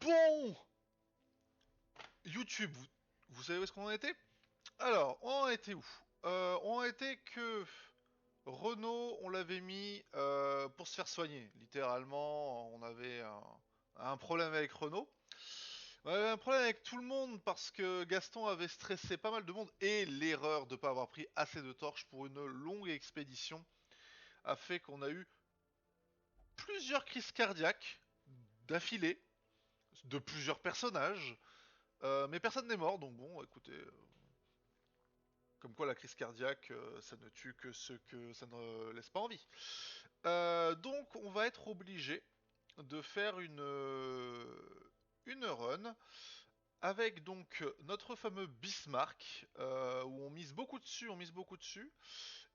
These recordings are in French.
Bon, YouTube, vous savez où est-ce qu'on en était? Alors, on en était où? On en était que Renault, on l'avait mis pour se faire soigner. Littéralement, on avait un problème avec Renault. On avait un problème avec tout le monde parce que Gaston avait stressé pas mal de monde et l'erreur de ne pas avoir pris assez de torches pour une longue expédition a fait qu'on a eu plusieurs crises cardiaques d'affilée de plusieurs personnages. Mais personne n'est mort, donc bon, écoutez, comme quoi la crise cardiaque, ça ne tue que ceux que ça ne laisse pas en vie. Donc on va être obligé de faire une run avec donc notre fameux Bismarck, où on mise beaucoup dessus,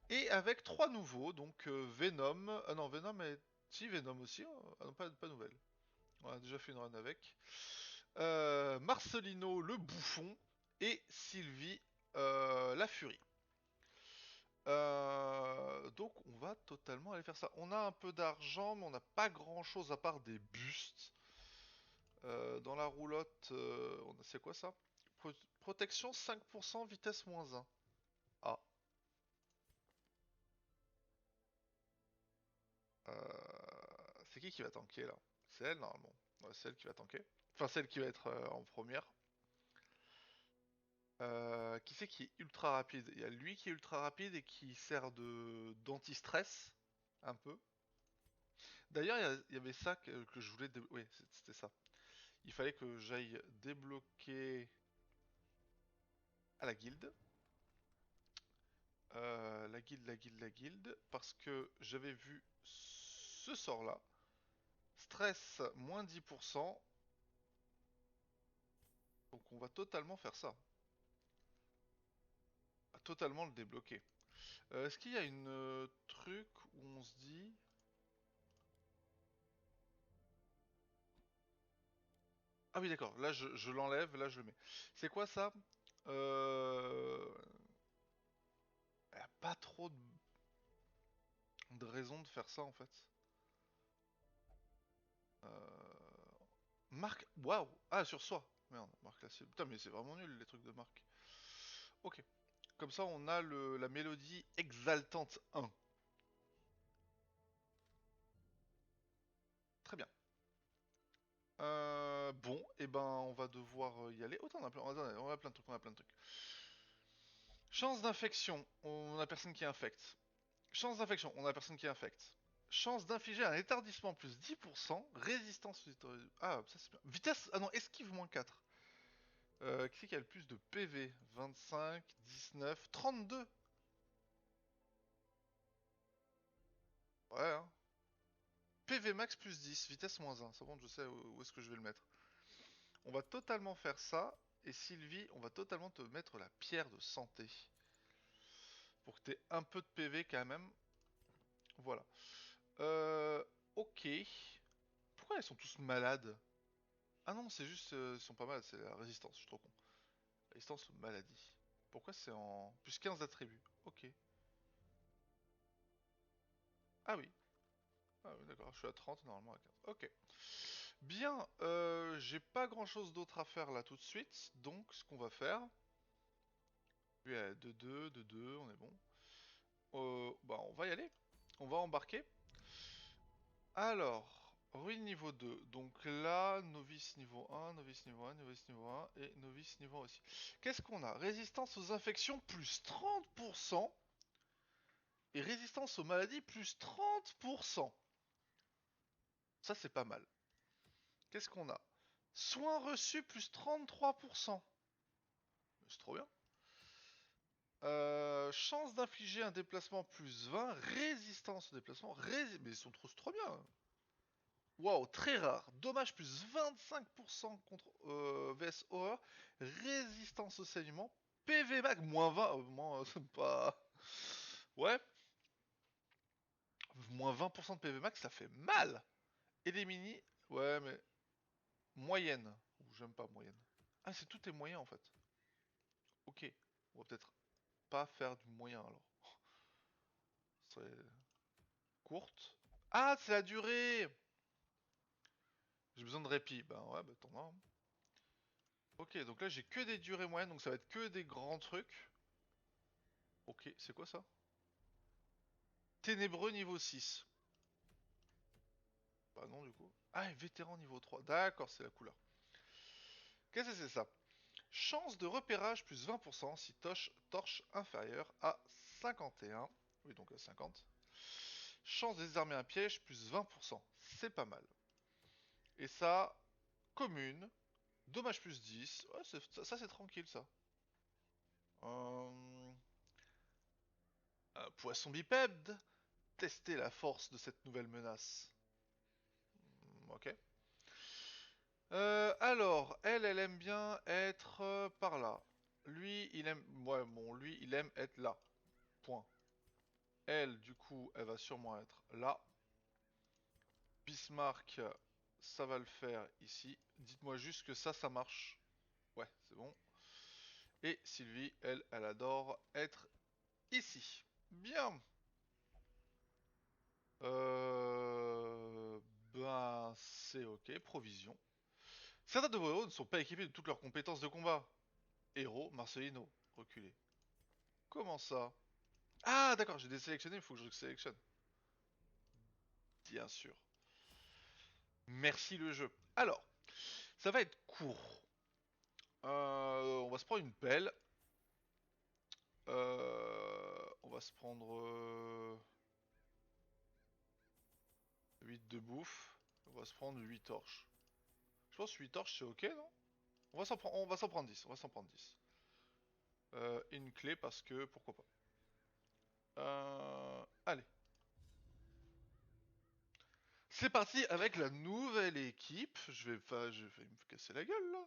et avec trois nouveaux, donc Venom, ah non Venom est... Si Venom aussi, ah non pas nouvelle, on a déjà fait une run avec. Marcelino le bouffon et Sylvie la furie. Donc on va totalement aller faire ça. On a un peu d'argent, mais on n'a pas grand chose à part des bustes. Dans la roulotte, c'est quoi ça? Protection 5%, vitesse -1. Ah. C'est qui va tanker là? C'est elle normalement. Ouais, c'est elle qui va tanker. Enfin, celle qui va être en première. Qui c'est qui est ultra rapide? Il y a lui qui est ultra rapide et qui sert de d'anti-stress. Un peu. D'ailleurs, il y avait ça que je voulais... Oui, c'était ça. Il fallait que j'aille débloquer à la guilde. La guilde. Parce que j'avais vu ce sort-là. Stress moins 10%. Donc on va totalement faire ça. Totalement le débloquer. Est-ce qu'il y a une truc où on se dit... Ah oui d'accord, là je l'enlève, là je le mets. C'est quoi ça? Euh... Il n'y a pas trop de raison de faire ça en fait. Marque... Waouh! Ah sur soi! Merde, marque la cible. Putain mais c'est vraiment nul les trucs de marque. Ok. Comme ça on a la mélodie exaltante 1. Très bien. Bon, et ben on va devoir y aller. Autant on a plein de trucs, on a plein de trucs. Chance d'infection, on a personne qui infecte. Chance d'infection, on a personne qui infecte. Chance d'infliger un étardissement plus 10%. Résistance aux... Ah, ça c'est bien. Vitesse... Ah non, esquive moins 4. Qui c'est qui a le plus de PV? 25, 19, 32. Ouais, hein. PV max plus 10, vitesse moins 1. C'est bon, je sais où est-ce que je vais le mettre. On va totalement faire ça. Et Sylvie, on va totalement te mettre la pierre de santé. Pour que t'aies un peu de PV quand même. Voilà. Ok. Pourquoi ils sont tous malades? Ah non, c'est juste, ils sont pas malades, c'est la résistance, je suis trop con. Résistance aux maladies. Pourquoi c'est en... Plus 15 d'attributs. Ok. Ah oui. Ah oui, d'accord, je suis à 30, normalement à 15. Ok. Bien, j'ai pas grand chose d'autre à faire là tout de suite, donc ce qu'on va faire... Oui, 2-2, 2-2, on est bon. Bah on va y aller. On va embarquer. Alors, ruine niveau 2. Donc là, novice niveau 1, novice niveau 1, novice niveau 1 et novice niveau 1 aussi. Qu'est-ce qu'on a? Résistance aux infections plus 30% et résistance aux maladies plus 30%. Ça, c'est pas mal. Qu'est-ce qu'on a? Soins reçus plus 33%. C'est trop bien. Chance d'infliger un déplacement plus 20. Résistance au déplacement. Mais ils sont trop bien. Waouh, très rare. Dommage plus 25% contre VS Horror. Résistance au saignement. PV Mac moins 20. Moins, pas... Ouais. Moins 20% de PV Max, ça fait mal. Et les mini. Ouais, mais. Moyenne. Ou j'aime pas moyenne. Ah, c'est tout est moyen en fait. Ok. On va peut-être pas faire du moyen alors. C'est courte. Ah, c'est la durée. J'ai besoin de répit. Ben ouais, bah t'en as. Hein. Ok, donc là j'ai que des durées moyennes, donc ça va être que des grands trucs. Ok, c'est quoi ça? Ténébreux niveau 6. Bah non du coup. Ah, et vétéran niveau 3. D'accord, c'est la couleur. Qu'est-ce que c'est ça? Chance de repérage plus 20% si torche inférieure à 51. Oui, donc à 50. Chance de désarmer un piège plus 20%. C'est pas mal. Et ça, commune. Dommage plus 10. Ouais, ça c'est tranquille ça. Euh, poisson bipède. Tester la force de cette nouvelle menace. Ok. Alors, elle aime bien être par là. Lui, il aime... Ouais, bon, lui, il aime être là. Point. Elle, du coup, elle va sûrement être là. Bismarck, ça va le faire ici. Dites-moi juste que ça marche. Ouais, c'est bon. Et Sylvie, elle adore être ici. Bien. Euh... Ben, c'est ok. Provision. Certains de vos héros ne sont pas équipés de toutes leurs compétences de combat. Héros, Marcelino, reculé. Comment ça? Ah, d'accord, j'ai désélectionné, il faut que je sélectionne. Bien sûr. Merci le jeu. Alors, ça va être court. On va se prendre une pelle. On va se prendre 8 de bouffe. On va se prendre 8 torches. Je pense que 8 torches c'est ok, non? On va s'en prendre 10. On va s'en prendre 10. Une clé parce que pourquoi pas. Allez. C'est parti avec la nouvelle équipe. Je vais me casser la gueule là.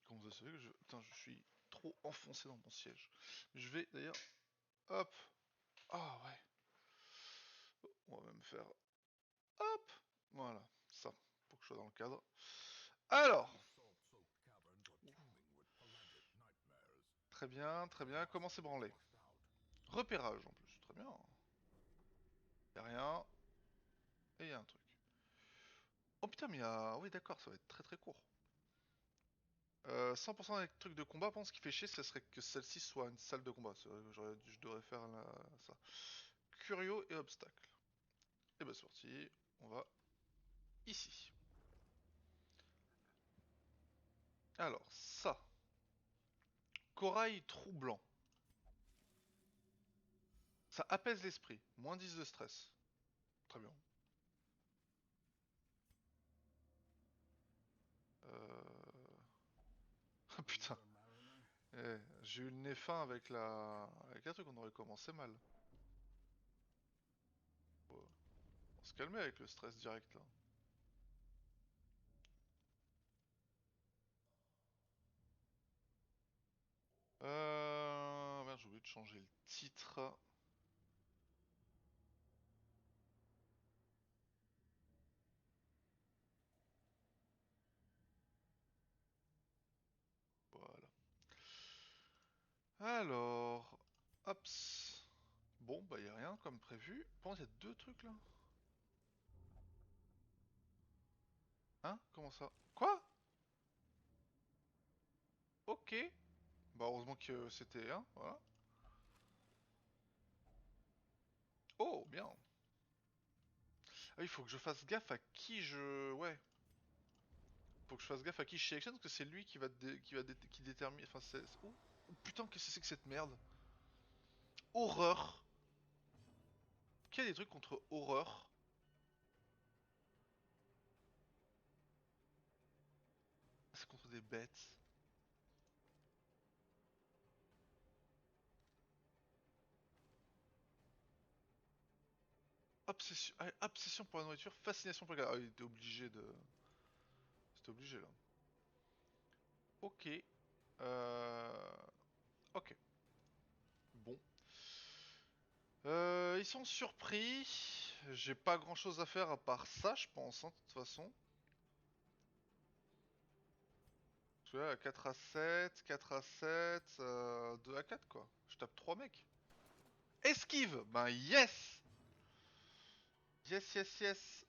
Comment ça se fait que je... Putain, je suis trop enfoncé dans mon siège. Je vais d'ailleurs... Hop. Ah ouais. On va même faire... Hop. Voilà. Ça. Pour que je sois dans le cadre. Alors. Très bien, très bien. Comment c'est branlé? Repérage en plus. Très bien. Y'a rien. Et y'a un truc. Oh putain, mais y'a... Oui d'accord, ça va être très très court. 100% des trucs de combat, bon, ce qui fait chier, ce serait que celle-ci soit une salle de combat. Je devrais faire ça. Curio et obstacle. Et bah c'est parti, on va ici. Alors, ça. Corail troublant. Ça apaise l'esprit. Moins 10 de stress. Très bien. Ah putain. J'ai eu le nez fin avec avec un truc, on aurait commencé mal. On se calmer avec le stress direct là. Merde, j'ai oublié de changer le titre. Voilà. Alors, hops. Bon, bah y'a rien comme prévu. Bon, y'a deux trucs là. Hein? Comment ça? Quoi? Ok. Bah heureusement que c'était un, voilà. Oh, bien. Ah, il faut que je fasse gaffe à qui je... Ouais. Faut que je fasse gaffe à qui je sélectionne parce que c'est lui qui va, qui détermine... Enfin, oh. Oh, putain, qu'est-ce que c'est que cette merde? Horreur. Qui a des trucs contre horreur? C'est contre des bêtes. Obsession, ah, obsession pour la nourriture, fascination pour la... Ah, il était obligé de... C'était obligé là. Ok. Euh... Ok. Bon. Ils sont surpris. J'ai pas grand chose à faire à part ça, je pense, hein, de toute façon. Tu vois, 4 à 7, 4 à 7, 2 à 4 quoi. Je tape 3 mecs. Esquive! Ben yes! Yes, yes, yes.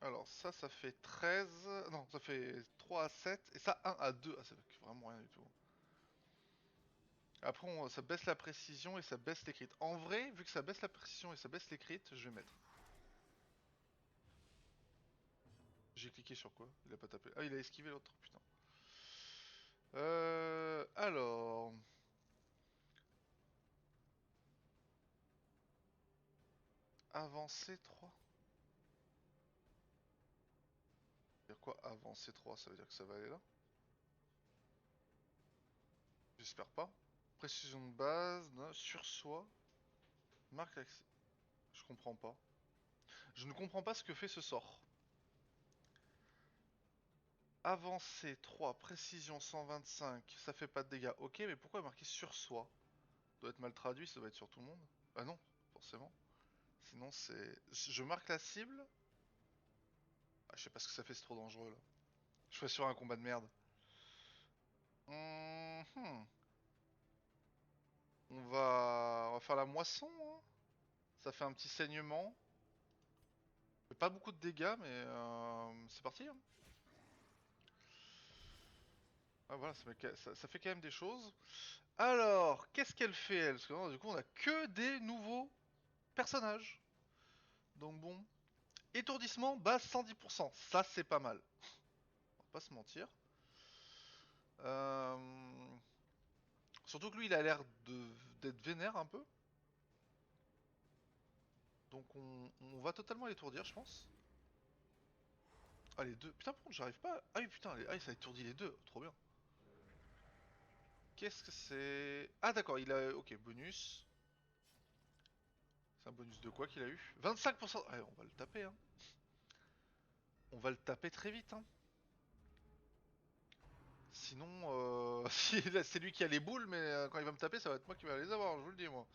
Alors ça fait 13... Non, ça fait 3 à 7. Et ça 1 à 2. Ah, ça fait vraiment rien du tout. Après, ça baisse la précision et ça baisse les crits. En vrai, vu que ça baisse la précision et ça baisse les crits, je vais mettre. J'ai cliqué sur quoi? Il a pas tapé. Ah, il a esquivé l'autre, putain. Alors... Avancer 3. Ça veut dire quoi avancer 3? Ça veut dire que ça va aller là? J'espère pas. Précision de base, sursoit, marque l'accès. Je comprends pas. Je ne comprends pas ce que fait ce sort. Avancer 3, précision 125, ça fait pas de dégâts. Ok, mais pourquoi marquer sur soi? Doit être mal traduit, ça doit être sur tout le monde. Ah non, forcément. Sinon c'est... Je marque la cible. Ah, je sais pas ce que ça fait, c'est trop dangereux là. Je suis sur un combat de merde. Mhm. On va faire la moisson, hein. Ça fait un petit saignement. Pas beaucoup de dégâts, mais c'est parti, hein. Ah voilà, ça fait quand même des choses. Alors, qu'est-ce qu'elle fait elle? Parce que non, du coup, on a que des nouveaux personnages. Donc bon. Étourdissement, base 110%. Ça, c'est pas mal. On va pas se mentir. Euh... Surtout que lui, il a l'air d'être vénère un peu. Donc on va totalement l'étourdir, je pense. Ah, les deux. Putain, par contre, j'arrive pas. Ah oui, putain, ah, ça étourdit les deux. Trop bien. Qu'est-ce que c'est? Ah, d'accord, il a. Ok, bonus. C'est un bonus de quoi qu'il a eu? 25%. Allez, on va le taper, hein. On va le taper très vite, hein. Sinon, si, c'est lui qui a les boules, mais quand il va me taper, ça va être moi qui va les avoir, je vous le dis, moi.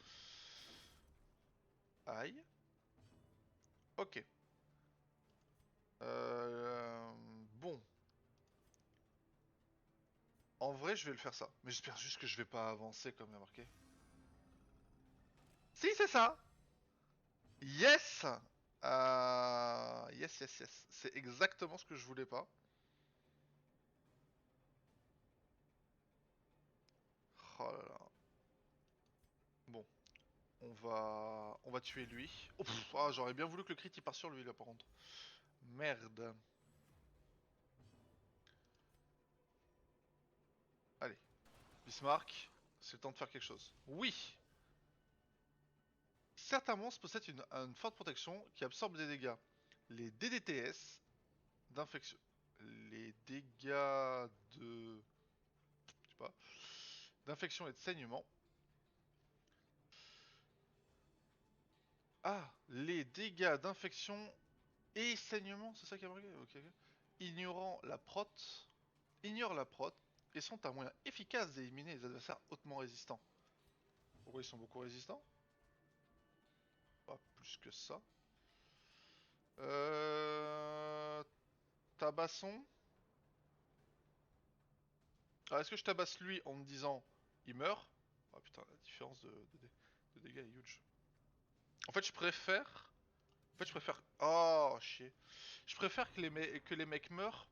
Aïe. Ok. Bon. En vrai, je vais le faire ça. Mais j'espère juste que je vais pas avancer comme il y a marqué. Si, c'est ça! Yes! Yes, yes, yes. C'est exactement ce que je voulais pas. Oh là là. Bon. On va tuer lui. Oh, ah, j'aurais bien voulu que le crit il part sur lui là par contre. Merde. Allez. Bismarck. C'est le temps de faire quelque chose. Oui! Certains monstres possèdent une forte protection qui absorbe des dégâts. Les DDTS d'infection. Les dégâts de... Je sais pas. D'infection et de saignement. Ah! Les dégâts d'infection et saignement, c'est ça qui a marqué? Ok, ok. Ignorant la prot. Ignore la prot et sont un moyen efficace d'éliminer les adversaires hautement résistants. Pourquoi ils sont beaucoup résistants? Pas plus que ça. Euh... Tabasson. Alors est-ce que je tabasse lui en me disant il meurt? Ah putain, la différence de dégâts est huge. En fait, je préfère. Oh chier. Je préfère que les mecs meurent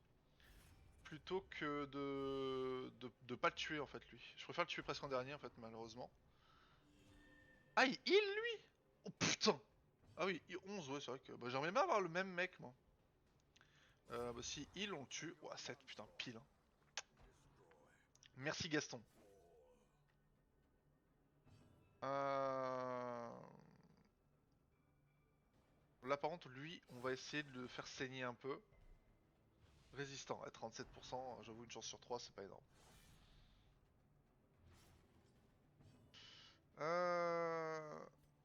plutôt que de pas le tuer en fait lui. Je préfère le tuer presque en dernier en fait malheureusement. Ah il heal lui? Oh putain! Ah oui, 11 ouais c'est vrai que... Bah, j'aimerais bien avoir le même mec moi. Bah, si heal on le tue. Ouah 7 putain pile hein. Merci Gaston. Euh... Là par contre lui on va essayer de le faire saigner un peu. Résistant à 37%, j'avoue une chance sur 3 c'est pas énorme.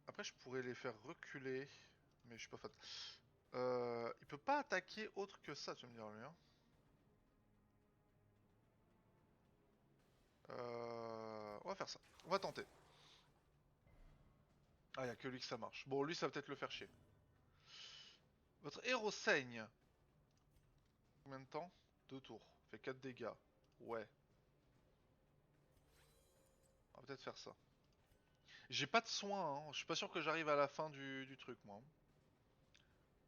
Après je pourrais les faire reculer, mais je suis pas fan. Il peut pas attaquer autre que ça, tu vas me dire lui. Hein. On va faire ça. On va tenter. Ah, y'a que lui que ça marche. Bon, lui ça va peut-être le faire chier. Votre héros saigne. Combien de temps? 2 tours. Fait 4 dégâts. Ouais. On va peut-être faire ça. J'ai pas de soins, hein. Je suis pas sûr que j'arrive à la fin du truc, moi.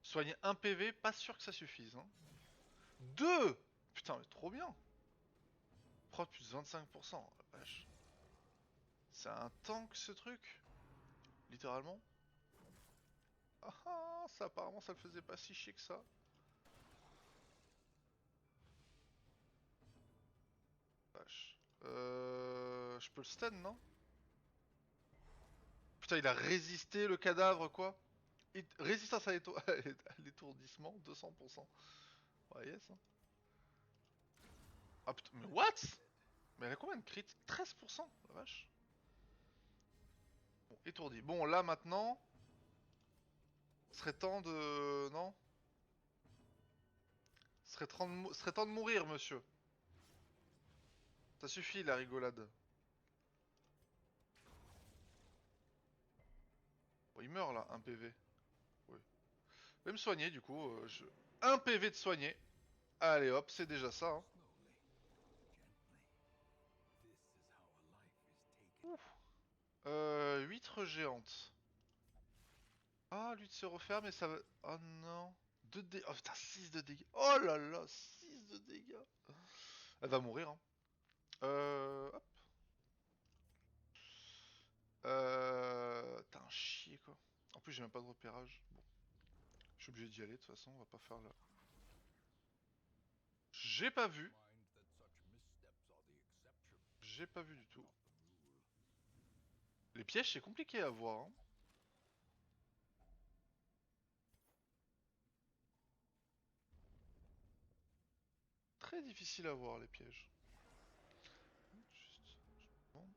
Soigner un PV, pas sûr que ça suffise. Hein. 2. Putain, mais trop bien. Prod plus 25%. La vache. C'est un tank ce truc. Littéralement. Ah ah, ça apparemment ça le faisait pas si chier que ça. Vache. Je peux le stun, non? Putain, il a résisté le cadavre, quoi. Résistance à à l'étourdissement, 200%. Ouais, yes. Hein. Ah putain, mais what? Mais elle a combien de crit? 13%, la vache. Bon, étourdi. Bon, là maintenant, serait temps de... Non? Serait temps de mourir, monsieur. Ça suffit, la rigolade. Bon, il meurt, là, un PV. Oui. Je vais me soigner, du coup. Un PV de soigné. Allez, hop, c'est déjà ça. Hein. Ouf. Huître géante. Ah, lui de se refaire, mais ça va... Oh non. 2 de dégâts. Oh putain, 6 de dégâts. Oh là là, 6 de dégâts. Elle va mourir, hein. Hop. T'as un chier, quoi. En plus, j'ai même pas de repérage. Bon. Je suis obligé d'y aller, de toute façon, on va pas faire là. J'ai pas vu. J'ai pas vu du tout. Les pièges, c'est compliqué à voir, hein. Très difficile à voir, les pièges. Juste, je demande.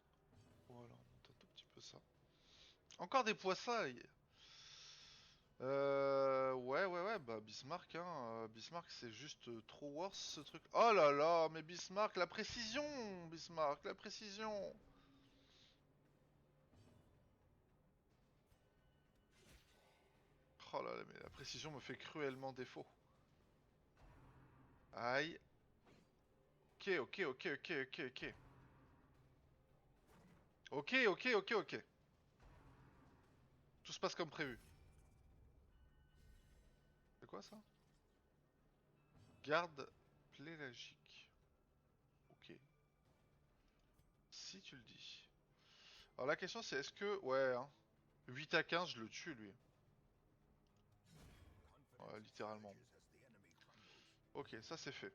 Voilà, on monte un tout petit peu ça. Encore des poissailles. Ouais, bah Bismarck, hein. Bismarck, c'est juste trop worse ce truc. Oh là là, mais Bismarck, la précision, Bismarck, la précision. Oh là là, mais la précision me fait cruellement défaut. Aïe. Ok. Ok. Tout se passe comme prévu. C'est quoi ça? Garde pélagique. Ok. Si tu le dis. Alors la question c'est est-ce que... Ouais, hein. 8 à 15, je le tue lui. Ouais, littéralement. Ok, ça c'est fait.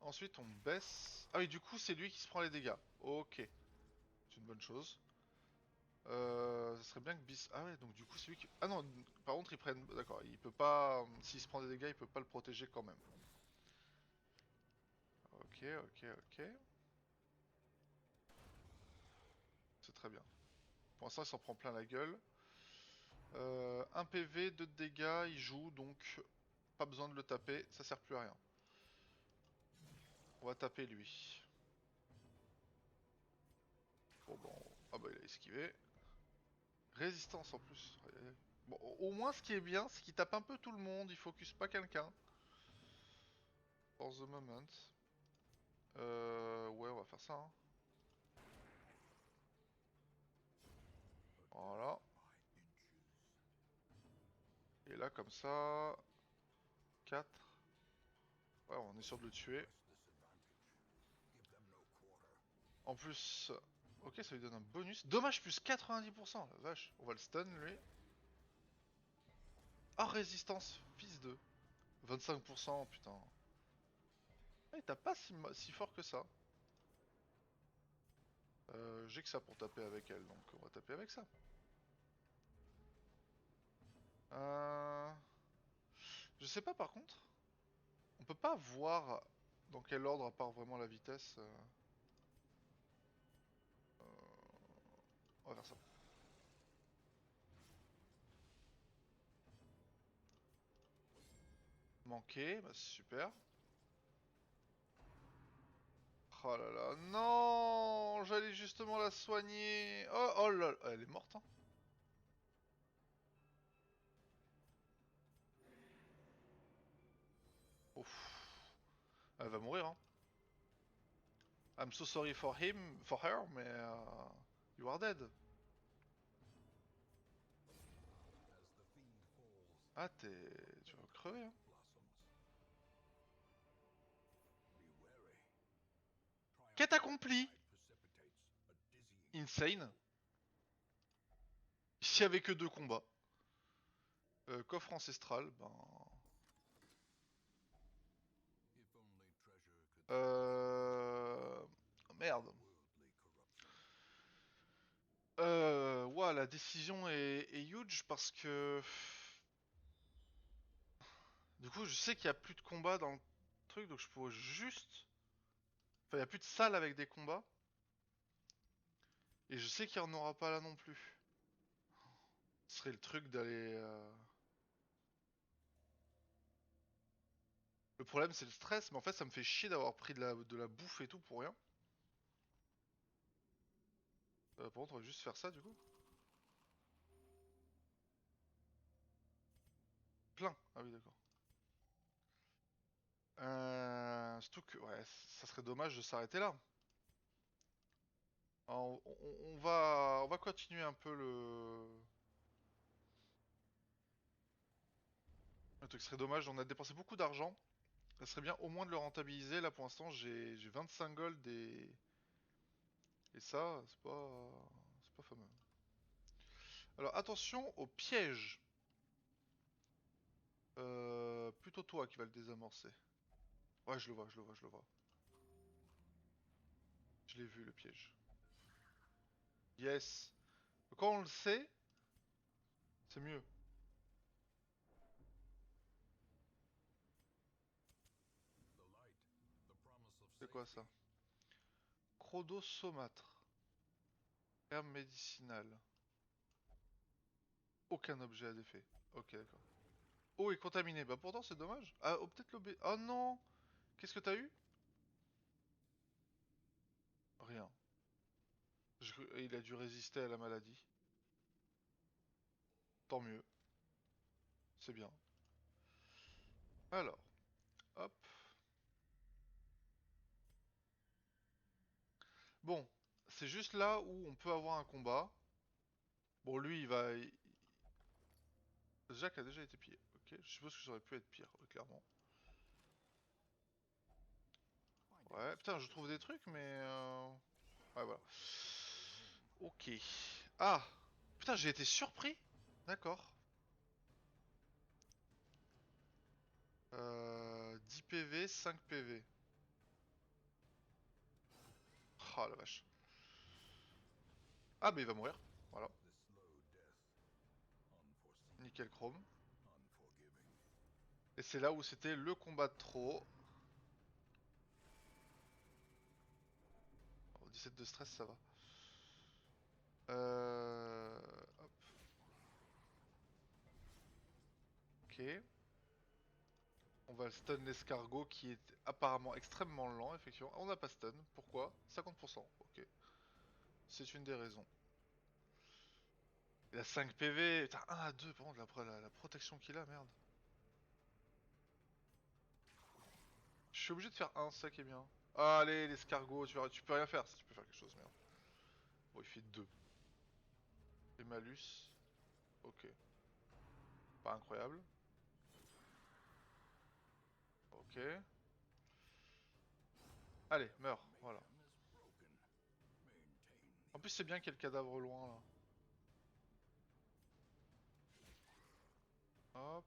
Ensuite on baisse... Ah oui, du coup c'est lui qui se prend les dégâts. Ok. C'est une bonne chose. Ça serait bien que Bis... Ah ouais, donc du coup c'est lui qui... Ah non, par contre ils prennent... D'accord, il peut pas... S'il se prend des dégâts, il peut pas le protéger quand même. Ok. C'est très bien. Pour l'instant il s'en prend plein la gueule. 1 PV, 2 de dégâts, il joue, donc pas besoin de le taper, ça sert plus à rien. On va taper lui. Bon, ah bah il a esquivé. Résistance en plus. Bon, au moins ce qui est bien, c'est qu'il tape un peu tout le monde, il focus pas quelqu'un. For the moment. Ouais, on va faire ça. Hein. Voilà. Et là, comme ça... 4. Ouais, on est sûr de le tuer. En plus... Ok, ça lui donne un bonus. Dommage plus 90%, la vache. On va le stun, lui. Ah, résistance, fils de... 25%, putain. Ah, il tape pas si fort que ça. J'ai que ça pour taper avec elle, donc on va taper avec ça. Euh... Je sais pas par contre. On peut pas voir dans quel ordre à part vraiment la vitesse. On va faire ça. Manqué, bah c'est super. Oh là là, non. J'allais justement la soigner. Oh là là, elle est morte hein. Ouf. Elle va mourir hein. I'm so sorry for him, for her, mais you are dead. Ah, tu vas crever, hein. Quête accomplie! Insane. S'il y avait que 2 combats. Coffre ancestral, ben... Merde. Ouais, la décision est huge parce que... Du coup, je sais qu'il y a plus de combats dans le truc, donc je pourrais juste... Enfin, il y a plus de salles avec des combats. Et je sais qu'il n'y en aura pas là non plus. Ce serait le truc d'aller... Le problème, c'est le stress, mais en fait, ça me fait chier d'avoir pris de la bouffe et tout pour rien. Par contre, on va juste faire ça, du coup. Plein. Ah oui, d'accord. Surtout que, ouais, ça serait dommage de s'arrêter là. Alors, on va continuer un peu le truc. Ce serait dommage, on a dépensé beaucoup d'argent. Ça serait bien au moins de le rentabiliser. Là, pour l'instant, j'ai 25 gold et ça, c'est pas fameux. Alors, attention au piège. Plutôt toi qui va le désamorcer. Ouais, je le vois, je le vois, je le vois. Je l'ai vu, le piège. Yes. Quand on le sait, c'est mieux. C'est quoi ça? Chrodosomatre. Herbe médicinale. Aucun objet à défait. Ok, d'accord. Oh, est contaminé. Bah pourtant, c'est dommage. Ah, oh, peut-être l'obé... Oh non! Qu'est-ce que t'as eu? Rien. Il a dû résister à la maladie. Tant mieux. C'est bien. Alors, hop. Bon, c'est juste là où on peut avoir un combat. Bon, lui, il va... Jacques a déjà été pillé. Ok, je suppose que ça aurait pu être pire, clairement. Ouais, putain, je trouve des trucs, mais... Ouais, voilà. Ok. Ah! Putain, j'ai été surpris. D'accord. 10 PV, 5 PV. Ah la vache. Ah, bah il va mourir. Voilà. Nickel chrome. Et c'est là où c'était le combat de trop. Oh, 17 de stress, ça va. Hop. Ok. On va stun l'escargot qui est apparemment extrêmement lent, effectivement. Ah, on n'a pas stun. Pourquoi? 50%. Ok. C'est une des raisons. Il a 5 PV. Putain, 1 à 2. Par contre, la protection qu'il a, merde. Je suis obligé de faire un, c'est ça qui est bien. Ah, allez, l'escargot, tu peux rien faire si tu peux faire quelque chose, merde. Bon, il fait 2. Et malus. Ok. Pas incroyable. Ok. Allez, meurs. Voilà. En plus, c'est bien qu'il y ait le cadavre loin, là. Hop.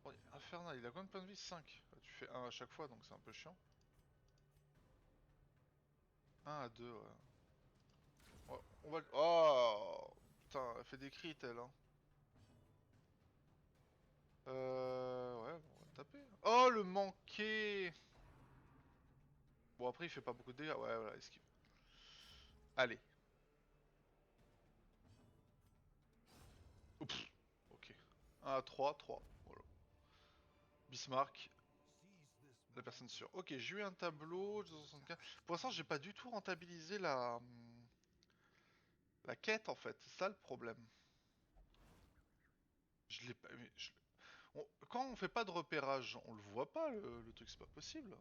Oh, Infernal, il a combien de points de vie? 5. Tu fais un à chaque fois, donc c'est un peu chiant. 1 à 2, ouais. On va... Oh putain, elle fait des crits, elle, hein. Ouais, bon, on va le taper. Oh, le manqué. Bon, après, il fait pas beaucoup de dégâts. Ouais, voilà, esquive. Allez. Oups. Ok. 1 à 3, 3. Voilà. Bismarck, la personne sûre. Ok, j'ai eu un tableau, 275. Pour l'instant, j'ai pas du tout rentabilisé la quête, en fait. C'est ça le problème. Je l'ai pas... Quand on fait pas de repérage, on le voit pas, le truc, c'est pas possible.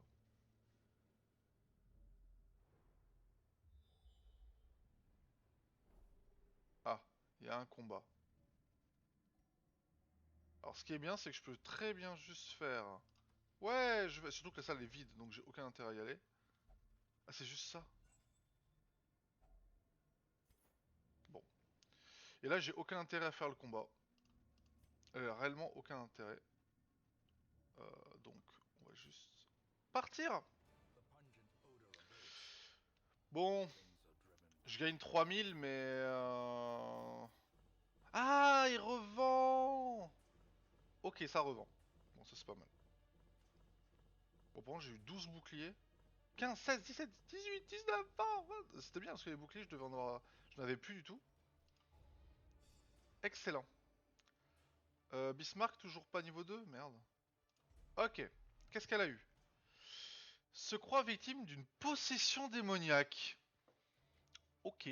Ah, il y a un combat. Alors ce qui est bien, c'est que je peux très bien juste faire... Ouais, je vais... Surtout que la salle est vide, donc j'ai aucun intérêt à y aller. Ah, c'est juste ça. Bon. Et là, j'ai aucun intérêt à faire le combat. Réellement aucun intérêt. Donc, on va juste partir. Bon, je gagne 3000, mais... Ah, il revend. Ok, ça revend. Bon, ça c'est pas mal. Bon, par contre, j'ai eu 12 boucliers. 15, 16, 17, 18, 19, 20, 20. C'était bien parce que les boucliers, je devais en avoir... Je n'avais plus du tout. Excellent. Bismarck, toujours pas niveau 2? Merde. Ok. Qu'est-ce qu'elle a eu? Se croit victime d'une possession démoniaque. Ok.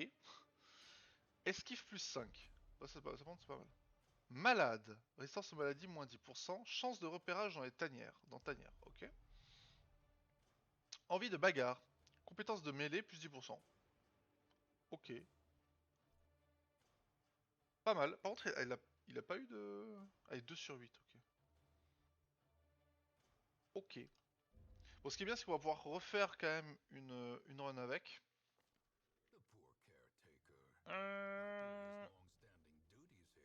Esquive plus 5. Oh, c'est pas mal. Malade. Résistance aux maladies, moins 10%. Chance de repérage dans les tanières. Dans tanière, ok. Envie de bagarre. Compétence de mêlée, plus 10%. Ok. Pas mal. Par contre, il a pas eu de... Ah, 2 sur 8, ok. Ok. Bon, ce qui est bien, c'est qu'on va pouvoir refaire quand même une run avec.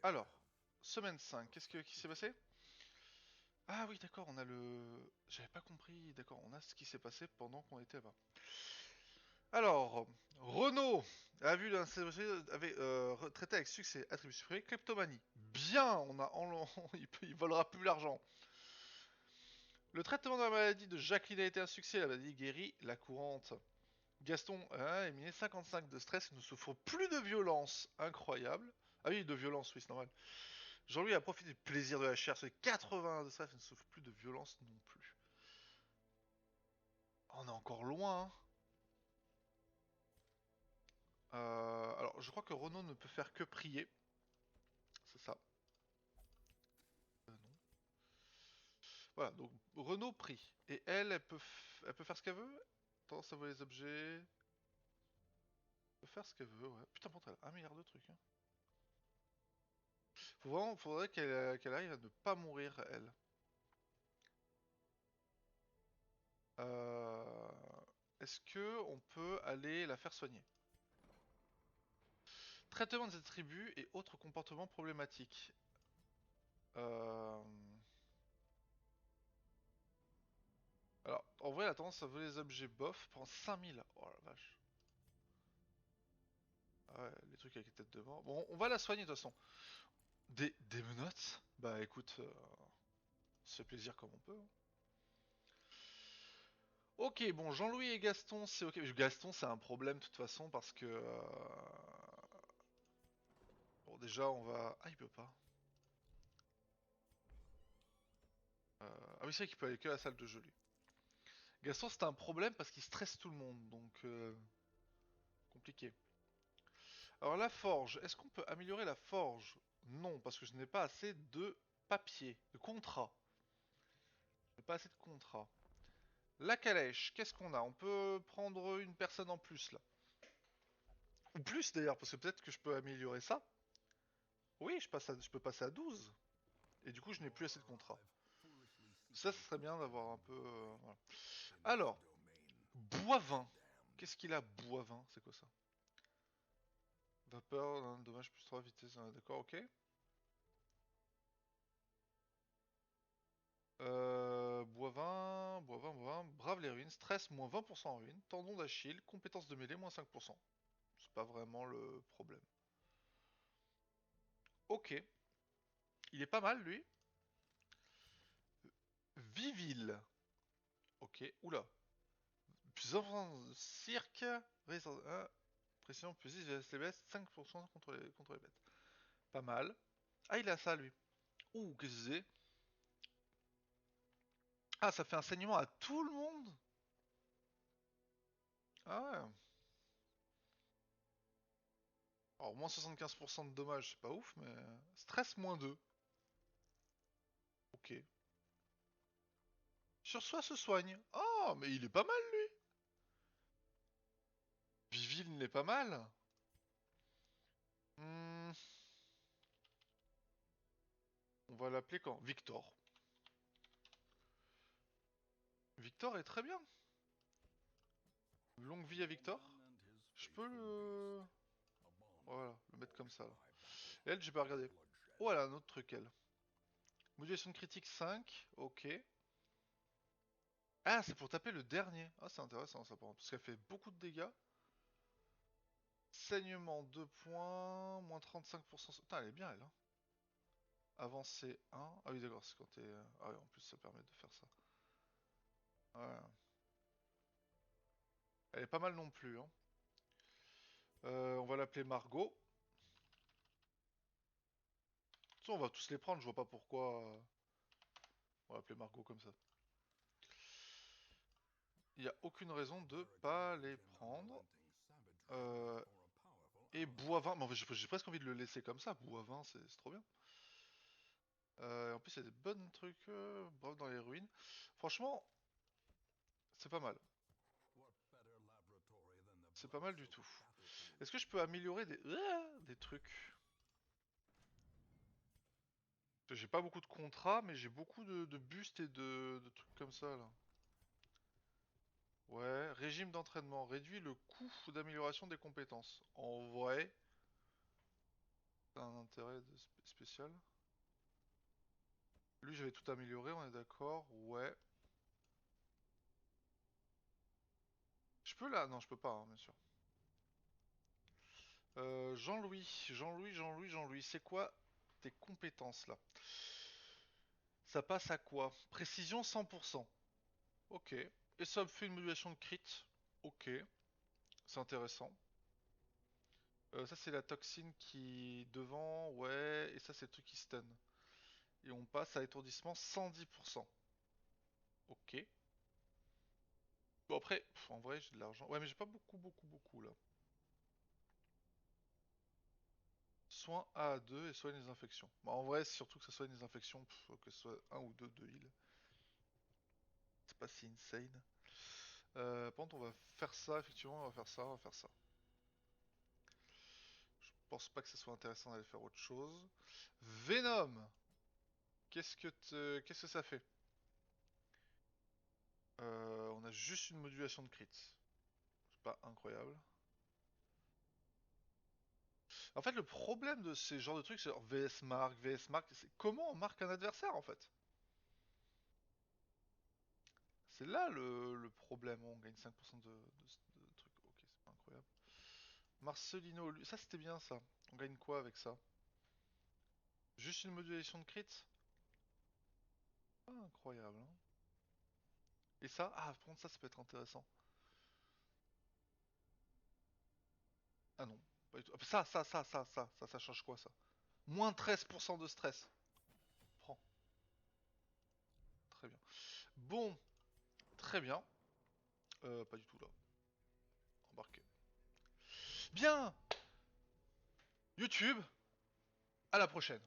Alors, semaine 5, qui s'est passé? Ah oui, d'accord, on a le... J'avais pas compris, d'accord, on a ce qui s'est passé pendant qu'on était là-bas. Alors, Renault a vu avait traité avec succès attribut supprimé, kleptomanie. Bien, il volera plus l'argent. Le traitement de la maladie de Jacqueline a été un succès, la maladie guérit, la courante. Gaston a éliminé 55 de stress et ne souffre plus de violence. Incroyable. Ah oui, de violence, oui, c'est normal. Jean-Louis a profité du plaisir de la chair, c'est 80 de stress et ne souffre plus de violence non plus. On est encore loin, hein. Alors, je crois que Renault ne peut faire que prier. C'est ça. Non. Voilà, donc Renault prie. Et elle peut faire ce qu'elle veut. Tendance à voler les objets. Elle peut faire ce qu'elle veut, ouais. Putain, pour elle a 1 milliard de trucs, hein. Faudrait qu'elle arrive à ne pas mourir, elle. Euh... Est-ce que on peut aller la faire soigner? Traitement des attributs et autres comportements problématiques. Euh... Alors, en vrai, la tendance à voler les objets bof prend 5000. Oh la vache. Ah ouais, les trucs avec les têtes de mort. Bon, on va la soigner de toute façon. Des menottes? Bah écoute, on se fait plaisir comme on peut, hein. Ok, bon, Jean-Louis et Gaston, c'est ok. Gaston, c'est un problème de toute façon parce que... Bon, déjà, on va... Ah, il peut pas. Ah oui, c'est vrai qu'il peut aller que à la salle de jeu, lui. Gaston, c'est un problème parce qu'il stresse tout le monde, donc... Compliqué. Alors, la forge. Est-ce qu'on peut améliorer la forge? Non, parce que je n'ai pas assez de papier, de contrat. Je n'ai pas assez de contrat. La calèche, qu'est-ce qu'on a? On peut prendre une personne en plus, là. Ou plus, d'ailleurs, parce que peut-être que je peux améliorer ça. Oui, je peux passer à 12. Et du coup, je n'ai plus assez de contrats. Ça, ce serait bien d'avoir un peu... voilà. Alors, Boivin. Qu'est-ce qu'il a, Boivin? C'est quoi ça? Vapeur, dommage plus 3, vitesse, d'accord, ok. Boivin, brave les ruines, stress moins 20% en ruine, tendon d'Achille, compétence de mêlée moins 5%. C'est pas vraiment le problème. Ok, il est pas mal lui. Viville. Ok, oula. Plus enfant cirque, résistance 1, pression plus 10, les bêtes, 5% contre les bêtes. Pas mal. Ah, il a ça lui. Ouh, qu'est-ce que c'est? Ah, ça fait un saignement à tout le monde? Ah ouais. Alors, moins 75% de dommages, c'est pas ouf, mais... Stress moins 2. Ok. Sur soi se soigne. Oh, mais il est pas mal, lui. Viville, il est pas mal. Hmm, On va l'appeler quand? Victor. Victor est très bien. Longue vie à Victor. Je peux le... Voilà, le mettre comme ça là. Et elle, j'ai pas regardé. Oh, elle a un autre truc, elle. Modulation de critique 5, ok. Ah, c'est pour taper le dernier. Ah, c'est intéressant ça, par contre, parce qu'elle fait beaucoup de dégâts. Saignement 2 points, moins 35%. Putain, elle est bien, elle. Hein. Avancée 1. Ah oui, d'accord, c'est quand t'es... Ah oui, en plus, ça permet de faire ça. Ouais. Elle est pas mal non plus. Hein. On va l'appeler Margot. De toute façon, on va tous les prendre, je vois pas pourquoi... On va l'appeler Margot comme ça. Il n'y a aucune raison de pas les prendre. Et Boivin, mais j'ai presque envie de le laisser comme ça. Boivin, c'est trop bien. En plus, il y a des bons trucs bref, dans les ruines. Franchement, c'est pas mal. C'est pas mal du tout. Est-ce que je peux améliorer des trucs? J'ai pas beaucoup de contrats, mais j'ai beaucoup de bustes et de trucs comme ça là. Ouais, régime d'entraînement. Réduit le coût d'amélioration des compétences. En vrai, c'est un intérêt spécial. Lui, j'avais tout amélioré, on est d'accord. Ouais. Je peux là? Non, je peux pas, hein, bien sûr. Jean-Louis, Jean-Louis, c'est quoi tes compétences là? Ça passe à quoi? Précision 100%. Ok. Et ça me fait une modulation de crit. Ok. C'est intéressant. Ça c'est la toxine qui est devant, ouais. Et ça c'est le truc qui stun. Et on passe à étourdissement 110%. Ok. Bon après, en vrai j'ai de l'argent. Ouais mais j'ai pas beaucoup là. Soins A à 2 et soigne les infections. Bah, en vrai, c'est surtout que ça soigne les infections, que ce soit un ou deux de heal. C'est pas si insane. Par contre, on va faire ça, effectivement, on va faire ça, on va faire ça. Je pense pas que ce soit intéressant d'aller faire autre chose. Venom! Qu'est-ce que ça fait? On a juste une modulation de crit. C'est pas incroyable. En fait, le problème de ces genres de trucs, c'est genre VS Mark, c'est comment on marque un adversaire en fait. C'est là le problème. On gagne 5% de trucs. Ok, c'est pas incroyable. Marcelino, ça c'était bien ça. On gagne quoi avec ça? Juste une modulation de crit? Pas incroyable. Hein. Et ça, ah, par contre, ça peut être intéressant. Ah non, pas du tout. Ah, ça change quoi ça? Moins 13% de stress. Prends. Très bien. Bon, très bien. Pas du tout là. Embarqué. Bien! YouTube, à la prochaine.